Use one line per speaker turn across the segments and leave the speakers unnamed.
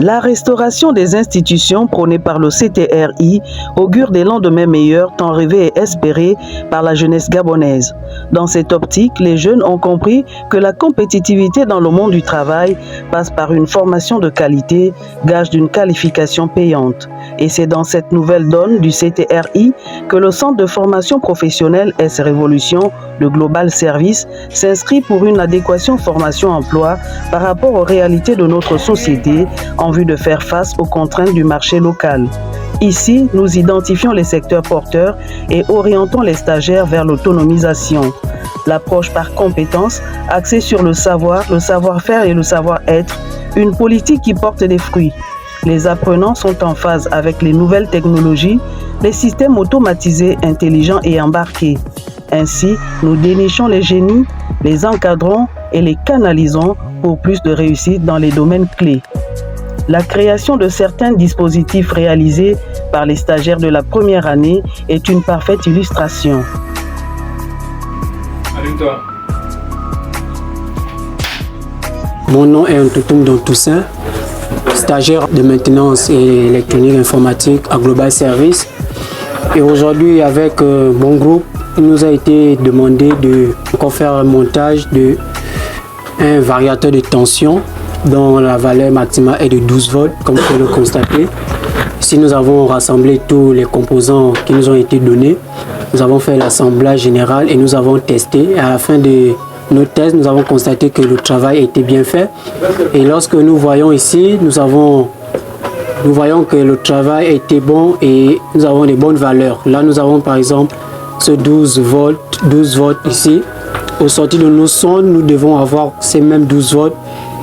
La restauration des institutions prônée par le CTRI augure des lendemains meilleurs tant rêvés et espérés par la jeunesse gabonaise. Dans cette optique, les jeunes ont compris que la compétitivité dans le monde du travail passe par une formation de qualité, gage d'une qualification payante. Et c'est dans cette nouvelle donne du CTRI que le Centre de formation professionnelle S Révolution, le Global Service, s'inscrit pour une adéquation formation-emploi par rapport aux réalités de notre société en vue de faire face aux contraintes du marché local. Ici, nous identifions les secteurs porteurs et orientons les stagiaires vers l'autonomisation. L'approche par compétences, axée sur le savoir-faire et le savoir-être, une politique qui porte des fruits. Les apprenants sont en phase avec les nouvelles technologies, les systèmes automatisés, intelligents et embarqués. Ainsi, nous dénichons les génies, les encadrons et les canalisons pour plus de réussite dans les domaines clés. La création de certains dispositifs réalisés par les stagiaires de la première année est une parfaite illustration.
Allume-toi.
Mon nom est Ntutum Don Toussaint, stagiaire de maintenance et électronique informatique à Global Service. Et aujourd'hui, avec mon groupe, il nous a été demandé de faire un montage d'un variateur de tension dont la valeur maximale est de 12 volts, comme vous pouvez le constater. Ici, nous avons rassemblé tous les composants qui nous ont été donnés. Nous avons fait l'assemblage général et nous avons testé. À la fin de nos tests, nous avons constaté que le travail a été bien fait. Et lorsque nous voyons ici, nous voyons que le travail a été bon et nous avons des bonnes valeurs. Là, nous avons par exemple ce 12 volts ici. Au sorti de nos sondes, nous devons avoir ces mêmes 12 volts.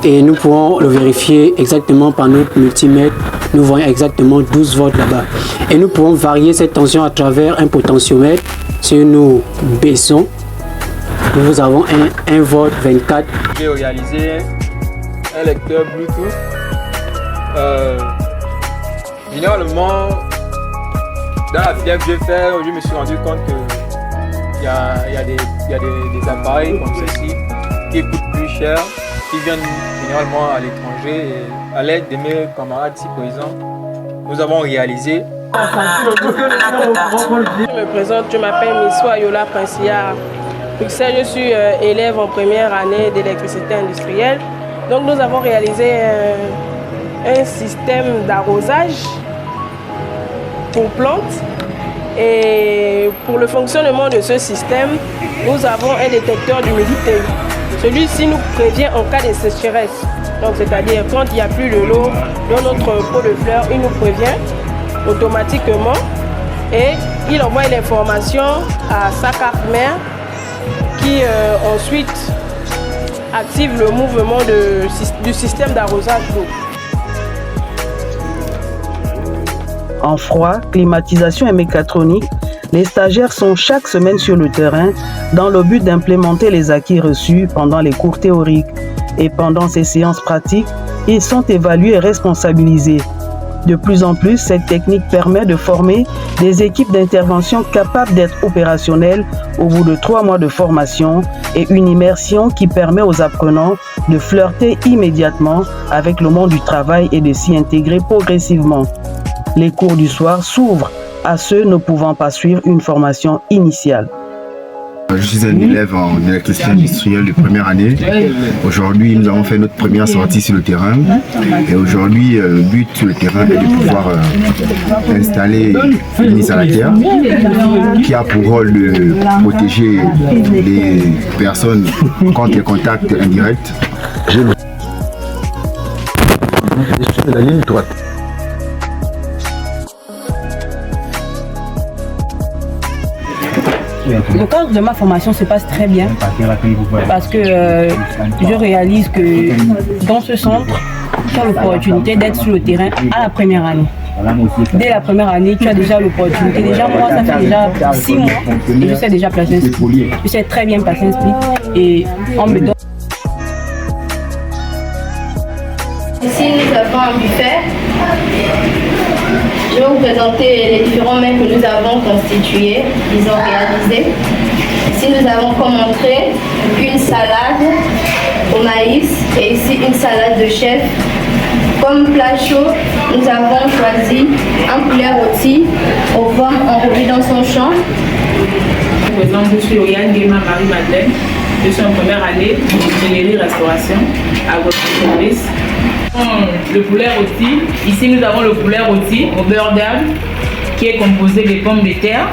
Et nous pourrons le vérifier exactement par notre multimètre. Nous voyons exactement 12 volts là-bas. Et nous pourrons varier cette tension à travers un potentiomètre. Si nous baissons, nous avons un 1 volt 24.
J'ai réalisé un lecteur Bluetooth. Généralement, dans la vidéo que je fais, je me suis rendu compte qu'il y a des appareils comme ceci qui coûtent plus cher, qui viennent généralement à l'étranger. Et à l'aide de mes camarades ici présents, nous avons réalisé.
Je me présente, je m'appelle Miswa Yola Princia. Je suis élève en première année d'électricité industrielle. Donc nous avons réalisé un système d'arrosage pour plantes. Et pour le fonctionnement de ce système, nous avons un détecteur d'humidité. Celui-ci nous prévient en cas de sécheresse. Donc c'est-à-dire quand il n'y a plus de l'eau dans notre pot de fleurs, il nous prévient automatiquement et il envoie l'information à sa carte mère qui ensuite active le mouvement du système d'arrosage d'eau.
En froid, climatisation et mécatronique, les stagiaires sont chaque semaine sur le terrain dans le but d'implémenter les acquis reçus pendant les cours théoriques. Et pendant ces séances pratiques, ils sont évalués et responsabilisés. De plus en plus, cette technique permet de former des équipes d'intervention capables d'être opérationnelles au bout de 3 mois de formation et une immersion qui permet aux apprenants de flirter immédiatement avec le monde du travail et de s'y intégrer progressivement. Les cours du soir s'ouvrent à ceux ne pouvant pas suivre une formation initiale.
Je suis un élève en électricité industrielle de première année. Aujourd'hui, nous avons fait notre première sortie sur le terrain. Et aujourd'hui, le but sur le terrain est de pouvoir installer une installateur qui a pour rôle de protéger les personnes contre les contacts indirects. Je suis la ligne droite.
Le cadre de ma formation se passe très bien parce que je réalise que dans ce centre, tu as l'opportunité d'être sur le terrain à la première année. Dès la première année, tu as déjà l'opportunité. Déjà, moi, ça fait déjà 6 mois et je sais déjà placer un split. Je sais très bien placer un split et on me donne.
Ici, nous avons un buffet. Je vais vous présenter les différents mets que nous avons constitués, ils ont réalisé. Ici, nous avons comme entrée une salade au maïs et ici une salade de chèvre. Comme plat chaud, nous avons choisi un poulet rôti aux pommes enrobées dans son champ.
Je suis Oyane Guéma Marie-Madeleine. Je suis en première année d'ingénierie restauration à votre service. Le poulet rôti. Ici, nous avons le poulet rôti au beurre d'herbe qui est composé de pommes de terre,